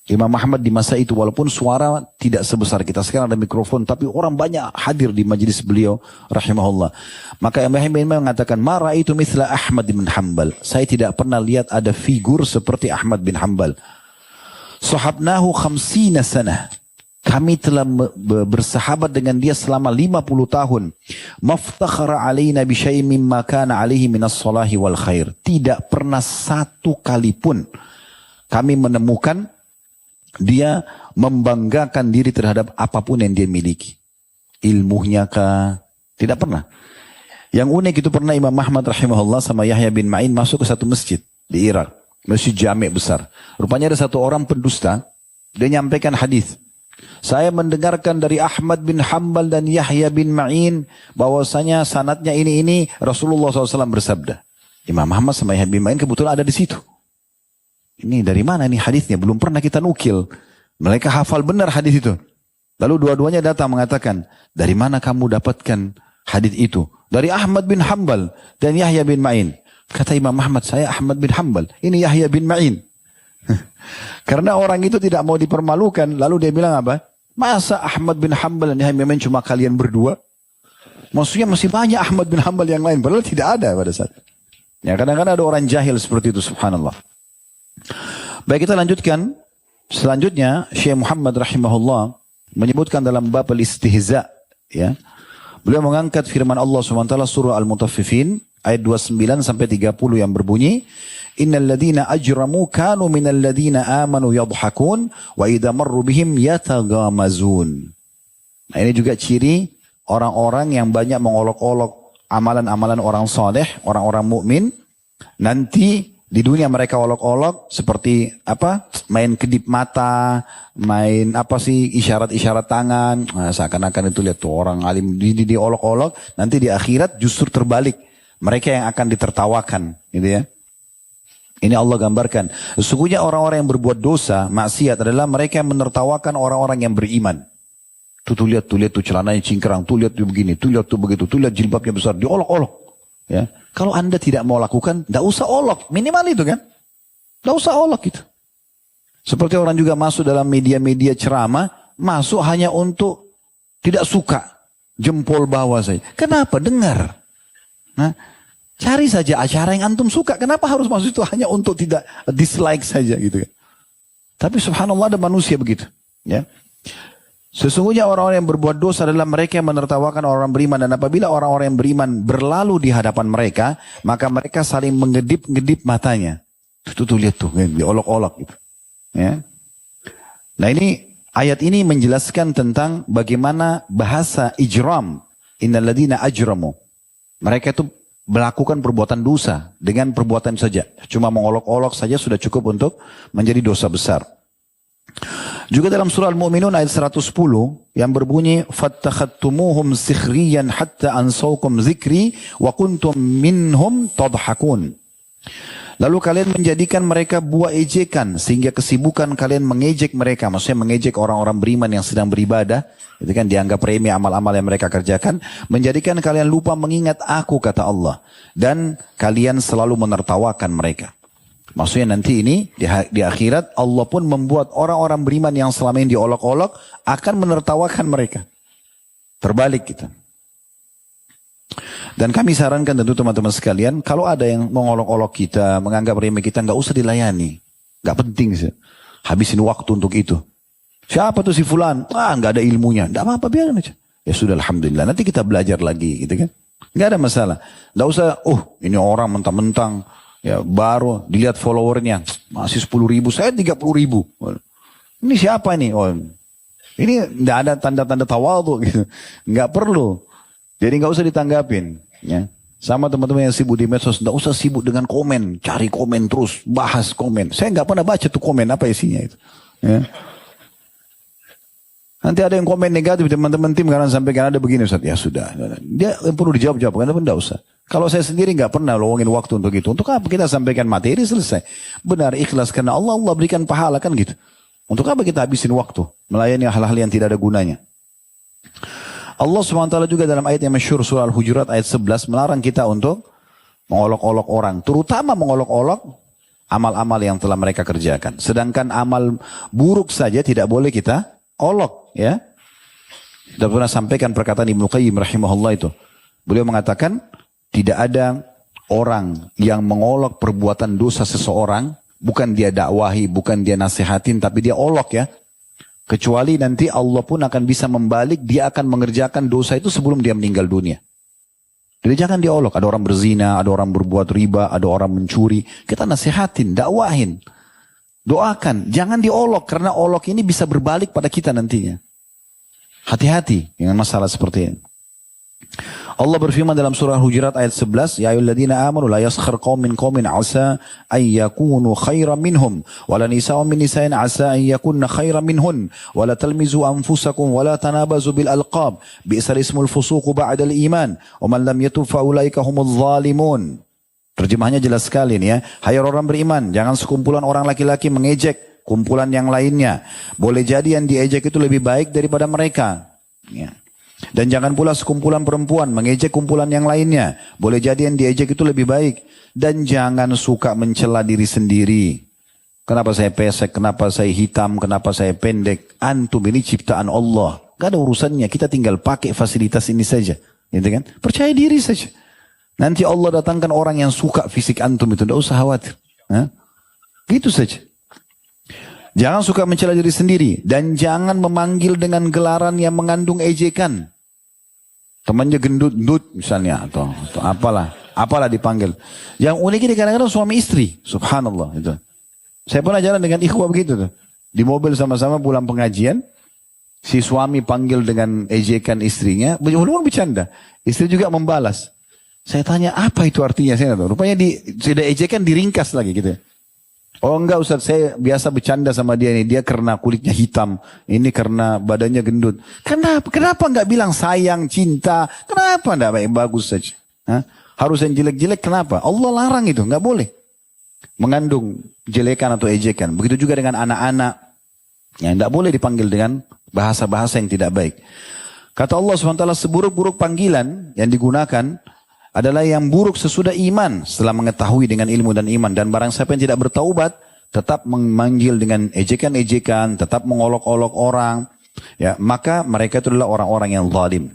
Imam Ahmad di masa itu walaupun suara tidak sebesar kita sekarang ada mikrofon, tapi orang banyak hadir di majelis beliau rahimahullah. Maka Imam Ahmad mengatakan, "Ma ra'aitu mithla Ahmad bin Hanbal." Saya tidak pernah lihat ada figur seperti Ahmad bin Hanbal. Sahabnahu 50 sanah. Kami telah bersahabat dengan dia selama 50 tahun. Maftakhara alaina bi syai'in mimma kana alaihi minas salahi wal khair. Tidak pernah satu kali pun kami menemukan dia membanggakan diri terhadap apapun yang dia miliki. Ilmunya kah? Tidak pernah. Yang unik itu pernah Imam Ahmad rahimahullah sama Yahya bin Ma'in masuk ke satu masjid di Irak. Masjid Jami' besar. Rupanya ada satu orang pendusta. Dia nyampaikan hadis. Saya mendengarkan dari Ahmad bin Hanbal dan Yahya bin Ma'in bahwasanya sanadnya ini Rasulullah SAW bersabda. Imam Ahmad sama Yahya bin Ma'in kebetulan ada di situ. Ini dari mana nih hadisnya? Belum pernah kita nukil. Mereka hafal benar hadis itu. Lalu dua-duanya datang mengatakan, dari mana kamu dapatkan hadis itu? Dari Ahmad bin Hanbal dan Yahya bin Ma'in. Kata Imam Ahmad, saya Ahmad bin Hanbal. Ini Yahya bin Ma'in. Karena orang itu tidak mau dipermalukan. Lalu dia bilang apa? Masa Ahmad bin Hanbal dan Yahya bin Ma'in cuma kalian berdua? Maksudnya masih banyak Ahmad bin Hanbal yang lain. Padahal tidak ada pada saat. Ya, kadang-kadang ada orang jahil seperti itu, subhanallah. Baik, kita lanjutkan. Selanjutnya, Syekh Muhammad rahimahullah menyebutkan dalam bab al-istihza. Ya. Beliau mengangkat firman Allah SWT surah Al-Mutaffifin ayat 29 sampai 30 yang berbunyi, Innal ladhina ajramu kanu minal ladhina amanu yadhakun wa idha marru bihim yatagamazun. Nah, ini juga ciri orang-orang yang banyak mengolok-olok amalan-amalan orang saleh, orang-orang mukmin. Nanti di dunia mereka olok-olok seperti apa? Main kedip mata, main apa sih isyarat-isyarat tangan. Nah, seakan-akan itu lihat tuh orang alim di olok-olok. Nanti di akhirat justru terbalik. Mereka yang akan ditertawakan, gitu ya. Ini Allah gambarkan. Sesungguhnya orang-orang yang berbuat dosa, maksiat adalah mereka yang menertawakan orang-orang yang beriman. Tuh lihat tuh celananya cingkrang, tuh lihat tuh begini, tuh lihat tuh begitu, tuh lihat jilbabnya besar, diolok-olok. Ya, kalau Anda tidak mau lakukan, tidak usah olok, minimal itu kan, tidak usah olok gitu. Seperti orang juga masuk dalam media-media ceramah, masuk hanya untuk tidak suka, jempol bawah saja. Kenapa? Dengar. Nah, cari saja acara yang antum suka. Kenapa harus masuk itu hanya untuk tidak dislike saja gitu kan? Tapi subhanallah ada manusia begitu. Ya. Sesungguhnya orang-orang yang berbuat dosa adalah mereka yang menertawakan orang beriman. Dan apabila orang-orang yang beriman berlalu di hadapan mereka, maka mereka saling mengedip-ngedip matanya. Tuh lihat tuh, diolok-olok gitu. Ya. Nah ini, ayat ini menjelaskan tentang bagaimana bahasa ijram. Innal ladhina ajramu. Mereka itu melakukan perbuatan dosa dengan perbuatan saja. Cuma mengolok-olok saja sudah cukup untuk menjadi dosa besar. Juga dalam surah Al-Mu'minun ayat 110 yang berbunyi fattakhattumuhum sikhriyan hatta ansaukum zikri wa kuntum minhum tadhakun. Lalu kalian menjadikan mereka buah ejekan sehingga kesibukan kalian mengejek mereka, maksudnya mengejek orang-orang beriman yang sedang beribadah, itu kan dianggap remeh amal-amal yang mereka kerjakan, menjadikan kalian lupa mengingat aku kata Allah dan kalian selalu menertawakan mereka. Maksudnya nanti ini di akhirat Allah pun membuat orang-orang beriman yang selama ini diolok-olok akan menertawakan mereka. Terbalik kita. Dan kami sarankan tentu teman-teman sekalian, kalau ada yang mengolok-olok kita, menganggap remeh kita, nggak usah dilayani. Nggak penting sih. Habisin waktu untuk itu. Siapa tuh si fulan? Nggak ada ilmunya. Nggak apa-apa, biarin aja. Ya sudah, alhamdulillah. Nanti kita belajar lagi gitu kan. Nggak ada masalah. Nggak usah, ini orang mentang-mentang. Ya baru dilihat followernya masih 10.000, saya 30.000. Ini siapa nih? Ini nggak ada tanda-tanda tawadhu gitu, nggak perlu. Jadi nggak usah ditanggapin. Ya. Sama teman-teman yang sibuk di medsos, nggak usah sibuk dengan komen, cari komen terus, bahas komen. Saya nggak pernah baca tuh komen apa isinya itu. Ya. Nanti ada yang komen negatif teman-teman tim karena sampaikan ada begini Ustaz. Ya sudah, dia perlu dijawab-jawab, karena nggak usah. Kalau saya sendiri nggak pernah luangin waktu untuk itu. Untuk apa kita sampaikan materi selesai. Benar ikhlas karena Allah berikan pahala kan gitu. Untuk apa kita habisin waktu melayani hal-hal yang tidak ada gunanya. Allah SWT juga dalam ayat yang masyhur surah Al-Hujurat ayat 11 melarang kita untuk mengolok-olok orang. Terutama mengolok-olok amal-amal yang telah mereka kerjakan. Sedangkan amal buruk saja tidak boleh kita olok. Ya. Kita pernah sampaikan perkataan Ibnu Qayyim rahimahullah itu. Beliau mengatakan, tidak ada orang yang mengolok perbuatan dosa seseorang, bukan dia dakwahi, bukan dia nasihatin, tapi dia olok ya. Kecuali nanti Allah pun akan bisa membalik, dia akan mengerjakan dosa itu sebelum dia meninggal dunia. Jadi jangan diolok, ada orang berzina, ada orang berbuat riba, ada orang mencuri, kita nasihatin, dakwahin, doakan, jangan diolok, karena olok ini bisa berbalik pada kita nantinya. Hati-hati dengan masalah seperti ini. Allah berfirman dalam surah Hujurat ayat 11, ya ayyuhalladzina amanu la yaskhar qaumin qaumin asa ay yakunu khairan minhum wa la nisa'un min nisa'in asa ay yakunna khairan minhun wa la talmizu anfusakum wa la tanabazu bil alqab bi'sal ismul fusuq ba'dal iman wa man lam yatub fa ulaika humudz zalimun. Terjemahnya jelas sekali nih ya. Hai orang beriman, jangan sekumpulan orang laki-laki mengejek kumpulan yang lainnya. Boleh jadi yang diejek itu lebih baik daripada mereka. Ya. Dan jangan pula sekumpulan perempuan mengejek kumpulan yang lainnya. Boleh jadi yang diejek itu lebih baik. Dan jangan suka mencela diri sendiri. Kenapa saya pesek, kenapa saya hitam, kenapa saya pendek. Antum ini ciptaan Allah. Gak ada urusannya, kita tinggal pakai fasilitas ini saja. Gitu kan? Percaya diri saja. Nanti Allah datangkan orang yang suka fisik antum itu. Tidak usah khawatir. Hah? Gitu saja. Jangan suka mencela diri sendiri. Dan jangan memanggil dengan gelaran yang mengandung ejekan. Temannya gendut-gendut misalnya. Atau apalah. Apalah dipanggil. Yang unik ini kadang-kadang suami istri. Subhanallah. Itu. Saya pernah jalan dengan ikhwah begitu tuh. Di mobil sama-sama pulang pengajian. Si suami panggil dengan ejekan istrinya. Walaupun bercanda. Istri juga membalas. Saya tanya apa itu artinya, saya tahu. Rupanya sudah ejekan diringkas lagi gitu. Oh enggak Ustaz, saya biasa bercanda sama dia ini. Dia karena kulitnya hitam, ini karena badannya gendut. Kenapa enggak bilang sayang, cinta? Kenapa enggak bagus saja? Hah? Harus yang jelek-jelek, kenapa? Allah larang itu, enggak boleh. Mengandung jelekan atau ejekan. Begitu juga dengan anak-anak. Ya, enggak boleh dipanggil dengan bahasa-bahasa yang tidak baik. Kata Allah SWT, seburuk-buruk panggilan yang digunakan adalah yang buruk sesudah iman, setelah mengetahui dengan ilmu dan iman. Dan barang siapa yang tidak bertaubat, tetap memanggil dengan ejekan-ejekan, tetap mengolok-olok orang, ya, maka mereka itu adalah orang-orang yang zalim.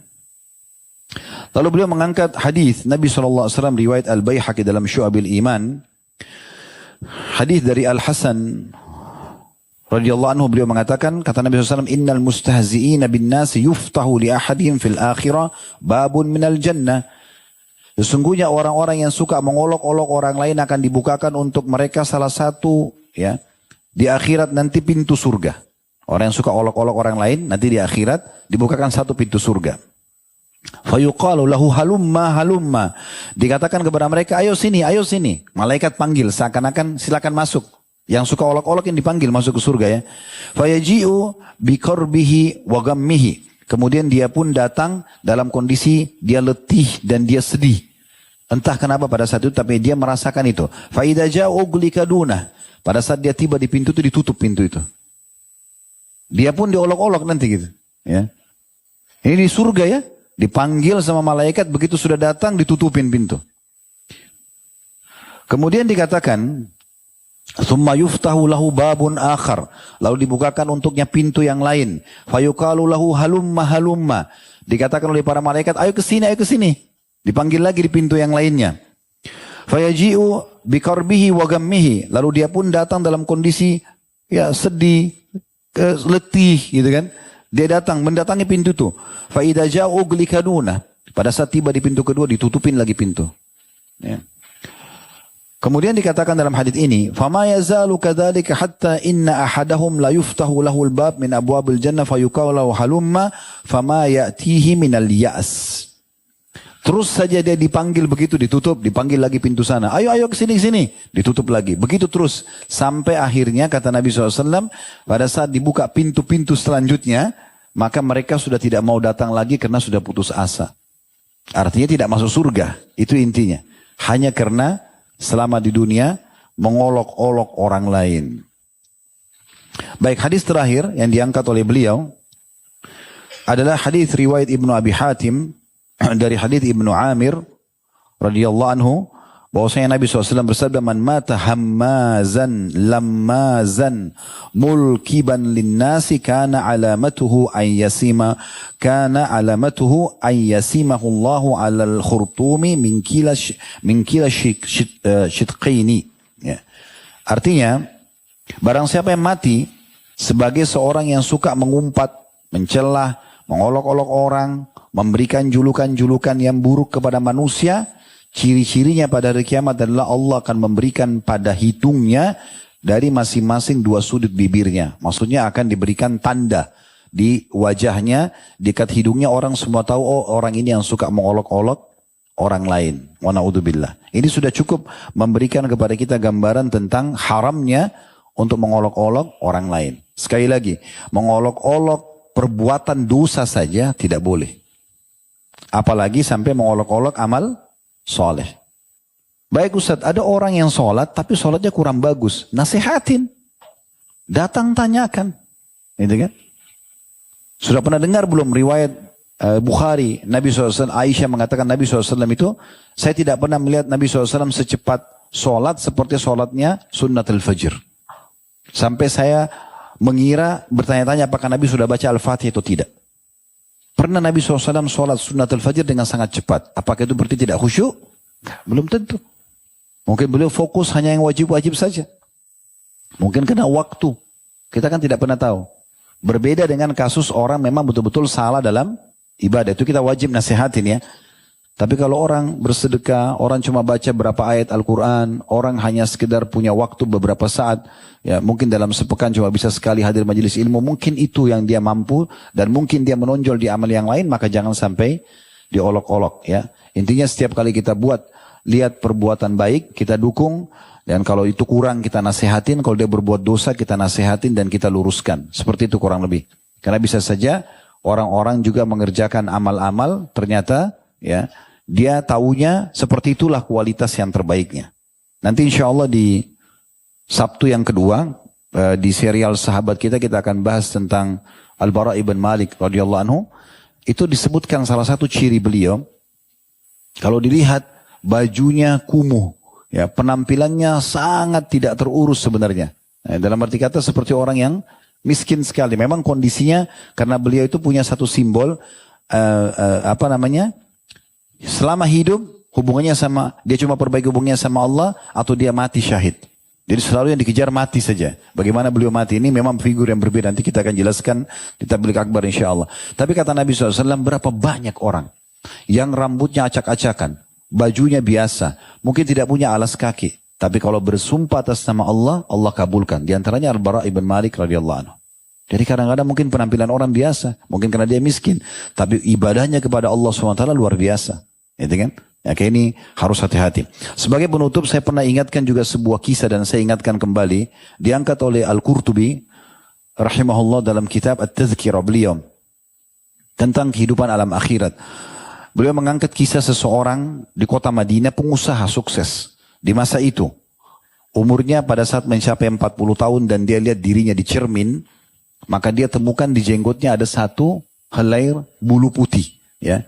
Lalu beliau mengangkat hadis Nabi SAW riwayat Al-Baihaqi dalam Syu'abil Iman. Hadis dari Al-Hasan radhiyallahu anhu, beliau mengatakan, kata Nabi SAW, innal mustahzi'ina bin nasi yuftahu li ahadihim fil akhirah babun minal jannah. Sesungguhnya orang-orang yang suka mengolok-olok orang lain akan dibukakan untuk mereka salah satu, ya, di akhirat nanti pintu surga. Orang yang suka olok-olok orang lain nanti di akhirat dibukakan satu pintu surga. Fayuqalu lahu halumma halumma. Dikatakan kepada mereka, ayo sini, ayo sini. Malaikat panggil seakan-akan silakan masuk. Yang suka olok-olok yang dipanggil masuk ke surga, ya. Fayaji'u biqarbihi wa gammihi. Kemudian dia pun datang dalam kondisi dia letih dan dia sedih. Entah kenapa pada saat itu, tapi dia merasakan itu. Fa'idha ja'u glikaduna. Pada saat dia tiba di pintu itu, ditutup pintu itu. Dia pun diolok-olok nanti gitu. Ya. Ini di surga, ya. Dipanggil sama malaikat, begitu sudah datang ditutupin pintu. Kemudian dikatakan, Thumma yuftahu lahu babun akhar. Lalu dibukakan untuknya pintu yang lain. Fayuqalu lahu halumma halumma. Dikatakan oleh para malaikat, ayo ke sini, ayo ke sini. Dipanggil lagi di pintu yang lainnya. Fayaji'u biqarbihi wa gammihi. Lalu dia pun datang dalam kondisi ya sedih, letih gitu kan. Dia datang mendatangi pintu itu. Fa idza ja'u glikaduna. Pada saat tiba di pintu kedua ditutupin lagi pintu. Ya. Kemudian dikatakan dalam hadis ini, fama yazalu kadzalika hatta inna ahadahum la yuftahu lahul bab min abwabil jannah fayuqalu halumma fama ya'tihi minal ya's. Terus saja dia dipanggil begitu, ditutup, dipanggil lagi pintu sana. Ayo, ayo kesini, kesini. Ditutup lagi. Begitu terus. Sampai akhirnya kata Nabi SAW, pada saat dibuka pintu-pintu selanjutnya, maka mereka sudah tidak mau datang lagi karena sudah putus asa. Artinya tidak masuk surga. Itu intinya. Hanya karena selama di dunia mengolok-olok orang lain. Baik, hadis terakhir yang diangkat oleh beliau adalah hadis riwayat Ibnu Abi Hatim dari hadis Ibnu Amir radhiyallahu anhu bahwasanya Nabi SAW bersabda, man mata hammazan lammazan mulkiban linnasi kana alamatuhu an yasimahu Allahu alal khurtumi min kila shidqaini. Ya. Artinya barang siapa yang mati sebagai seorang yang suka mengumpat, mencelah, mengolok-olok orang, memberikan julukan-julukan yang buruk kepada manusia, ciri-cirinya pada hari kiamat adalah Allah akan memberikan pada hidungnya dari masing-masing dua sudut bibirnya. Maksudnya akan diberikan tanda di wajahnya, dekat hidungnya, orang semua tahu, oh orang ini yang suka mengolok-olok orang lain. Wa na'udzubillah. Ini sudah cukup memberikan kepada kita gambaran tentang haramnya untuk mengolok-olok orang lain. Sekali lagi, mengolok-olok perbuatan dosa saja tidak boleh. Apalagi sampai mengolok-olok amal soleh. Baik Ustaz, ada orang yang sholat tapi sholatnya kurang bagus. Nasihatin. Datang tanyakan. Gitu kan? Sudah pernah dengar belum riwayat Bukhari, Nabi SAW, Aisyah mengatakan Nabi SAW itu, saya tidak pernah melihat Nabi SAW secepat sholat seperti sholatnya sunnatul fajr. Sampai saya mengira, bertanya-tanya apakah Nabi sudah baca Al-Fatihah atau tidak. Pernah Nabi SAW sholat sunnatul fajr dengan sangat cepat. Apakah itu berarti tidak khusyuk? Belum tentu. Mungkin beliau fokus hanya yang wajib-wajib saja. Mungkin kena waktu. Kita kan tidak pernah tahu. Berbeda dengan kasus orang memang betul-betul salah dalam ibadah. Itu kita wajib nasihatin ya. Tapi kalau orang bersedekah, orang cuma baca berapa ayat Al-Quran, orang hanya sekedar punya waktu beberapa saat, ya mungkin dalam sepekan cuma bisa sekali hadir majelis ilmu, mungkin itu yang dia mampu, dan mungkin dia menonjol di amal yang lain, maka jangan sampai diolok-olok ya. Intinya setiap kali kita buat, lihat perbuatan baik, kita dukung, dan kalau itu kurang kita nasihatin, kalau dia berbuat dosa kita nasihatin dan kita luruskan. Seperti itu kurang lebih. Karena bisa saja orang-orang juga mengerjakan amal-amal, ternyata ya dia taunya seperti itulah kualitas yang terbaiknya. Nanti insya Allah di Sabtu yang kedua, di serial sahabat kita akan bahas tentang Al-Bara' ibn Malik radhiyallahu anhu. Itu disebutkan salah satu ciri beliau, kalau dilihat bajunya kumuh, ya penampilannya sangat tidak terurus sebenarnya. Dalam arti kata seperti orang yang miskin sekali. Memang kondisinya karena beliau itu punya satu simbol, selama hidup hubungannya sama, dia cuma perbaiki hubungannya sama Allah atau dia mati syahid. Jadi selalu yang dikejar mati saja. Bagaimana beliau mati ini memang figur yang berbeda. Nanti kita akan jelaskan di tabligh akbar insya Allah. Tapi kata Nabi SAW, berapa banyak orang yang rambutnya acak-acakan, bajunya biasa, mungkin tidak punya alas kaki. Tapi kalau bersumpah atas nama Allah, Allah kabulkan. Di antaranya Al-Bara' ibn Malik radhiyallahu anhu. Jadi kadang-kadang mungkin penampilan orang biasa, mungkin karena dia miskin, tapi ibadahnya kepada Allah SWT luar biasa. Gitu kan? Ya, kayak ini harus hati-hati. Sebagai penutup saya pernah ingatkan juga sebuah kisah dan saya ingatkan kembali. Diangkat oleh Al-Qurtubi rahimahullah dalam kitab At-Tazkirah beliau. Tentang kehidupan alam akhirat. Beliau mengangkat kisah seseorang di kota Madinah, pengusaha sukses. Di masa itu. Umurnya pada saat mencapai 40 tahun dan dia lihat dirinya di cermin. Maka dia temukan di jenggotnya ada satu helai bulu putih. Ya.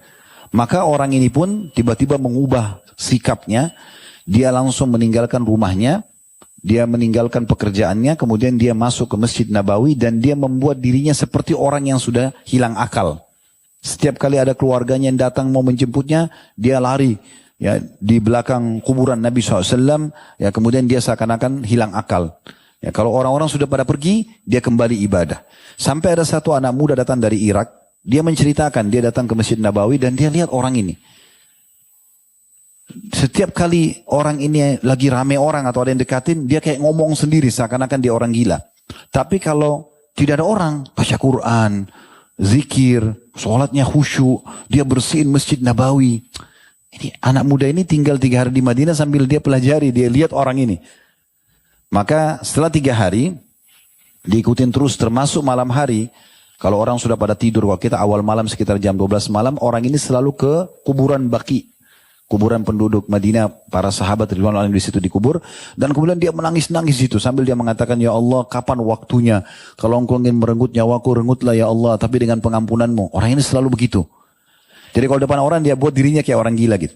Maka orang ini pun tiba-tiba mengubah sikapnya. Dia langsung meninggalkan rumahnya. Dia meninggalkan pekerjaannya. Kemudian dia masuk ke Masjid Nabawi. Dan dia membuat dirinya seperti orang yang sudah hilang akal. Setiap kali ada keluarganya yang datang mau menjemputnya. Dia lari ya, di belakang kuburan Nabi SAW. Ya, kemudian dia seakan-akan hilang akal. Ya, kalau orang-orang sudah pada pergi, dia kembali ibadah. Sampai ada satu anak muda datang dari Irak. Dia menceritakan, dia datang ke Masjid Nabawi dan dia lihat orang ini. Setiap kali orang ini lagi rame orang atau ada yang dekatin, dia kayak ngomong sendiri seakan-akan dia orang gila. Tapi kalau tidak ada orang, baca Quran, zikir, sholatnya khusyuk, dia bersihin Masjid Nabawi. Ini anak muda ini tinggal 3 hari di Madinah sambil dia pelajari, dia lihat orang ini. Maka setelah 3 hari, diikutin terus termasuk malam hari. Kalau orang sudah pada tidur, kalau kita awal malam sekitar jam 12 malam, orang ini selalu ke kuburan Baqi. Kuburan penduduk Madinah, para sahabat ridwanullah di situ dikubur. Dan kemudian dia menangis-nangis itu sambil dia mengatakan, ya Allah kapan waktunya? Kalau engkau ingin merenggut nyawaku, rengutlah ya Allah, tapi dengan pengampunanmu. Orang ini selalu begitu. Jadi kalau depan orang dia buat dirinya kayak orang gila gitu.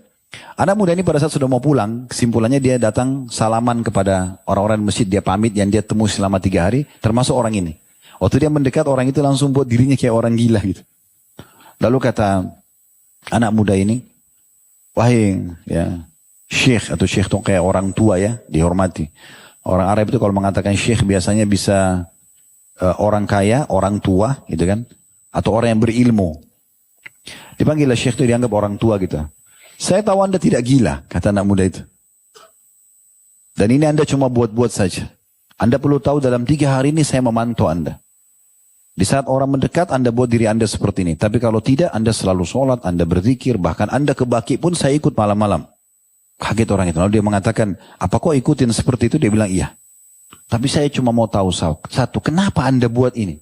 Anak muda ini pada saat sudah mau pulang, kesimpulannya dia datang salaman kepada orang-orang di masjid, dia pamit yang dia temui selama 3 hari, termasuk orang ini. Waktu dia mendekat, orang itu langsung buat dirinya kayak orang gila gitu. Lalu kata anak muda ini, wahai ya, syekh atau syekh itu kayak orang tua ya, dihormati. Orang Arab itu kalau mengatakan syekh biasanya bisa orang kaya, orang tua gitu kan. Atau orang yang berilmu. Dipanggillah syekh itu dianggap orang tua gitu. Saya tahu Anda tidak gila, kata anak muda itu. Dan ini Anda cuma buat-buat saja. Anda perlu tahu dalam 3 hari ini saya memantau Anda. Di saat orang mendekat, Anda buat diri Anda seperti ini. Tapi kalau tidak, Anda selalu sholat, Anda berzikir, bahkan Anda ke Baqi pun saya ikut malam-malam. Kaget orang itu. Lalu dia mengatakan, apa kok ikutin seperti itu? Dia bilang, iya. Tapi saya cuma mau tahu satu, kenapa Anda buat ini?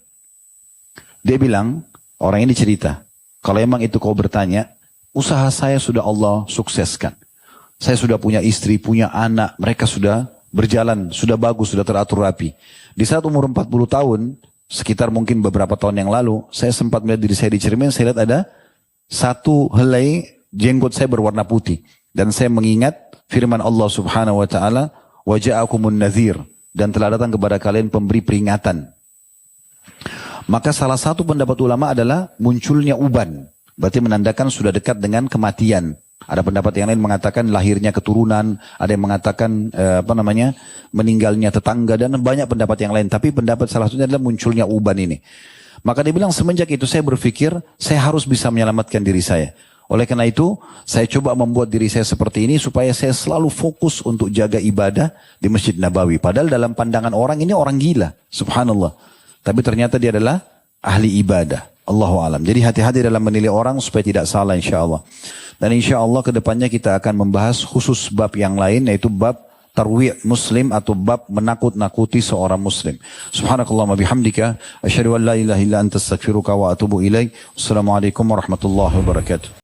Dia bilang, orang ini cerita, kalau emang itu kau bertanya, usaha saya sudah Allah sukseskan. Saya sudah punya istri, punya anak, mereka sudah berjalan, sudah bagus, sudah teratur rapi. Di saat umur 40 tahun, sekitar mungkin beberapa tahun yang lalu, saya sempat melihat diri saya di cermin, saya lihat ada satu helai jenggot saya berwarna putih. Dan saya mengingat firman Allah subhanahu wa ta'ala, waja'akumun nadhir, dan telah datang kepada kalian pemberi peringatan. Maka salah satu pendapat ulama adalah munculnya uban. Berarti menandakan sudah dekat dengan kematian. Ada pendapat yang lain mengatakan lahirnya keturunan, ada yang mengatakan meninggalnya tetangga, dan banyak pendapat yang lain. Tapi pendapat salah satunya adalah munculnya uban ini. Maka dia bilang semenjak itu saya berpikir saya harus bisa menyelamatkan diri saya. Oleh karena itu saya coba membuat diri saya seperti ini supaya saya selalu fokus untuk jaga ibadah di Masjid Nabawi. Padahal dalam pandangan orang ini orang gila, subhanallah. Tapi ternyata dia adalah ahli ibadah. Allahu alam. Jadi hati-hati dalam menilai orang supaya tidak salah insyaAllah. Dan insyaAllah kedepannya kita akan membahas khusus bab yang lain, yaitu bab tarwi' muslim atau bab menakut-nakuti seorang muslim. Subhanakallahumma bihamdika asyhadu an la ilaha illa anta astaghfiruka wa atubu ilaik. Wassalamualaikum warahmatullahi wabarakatuh.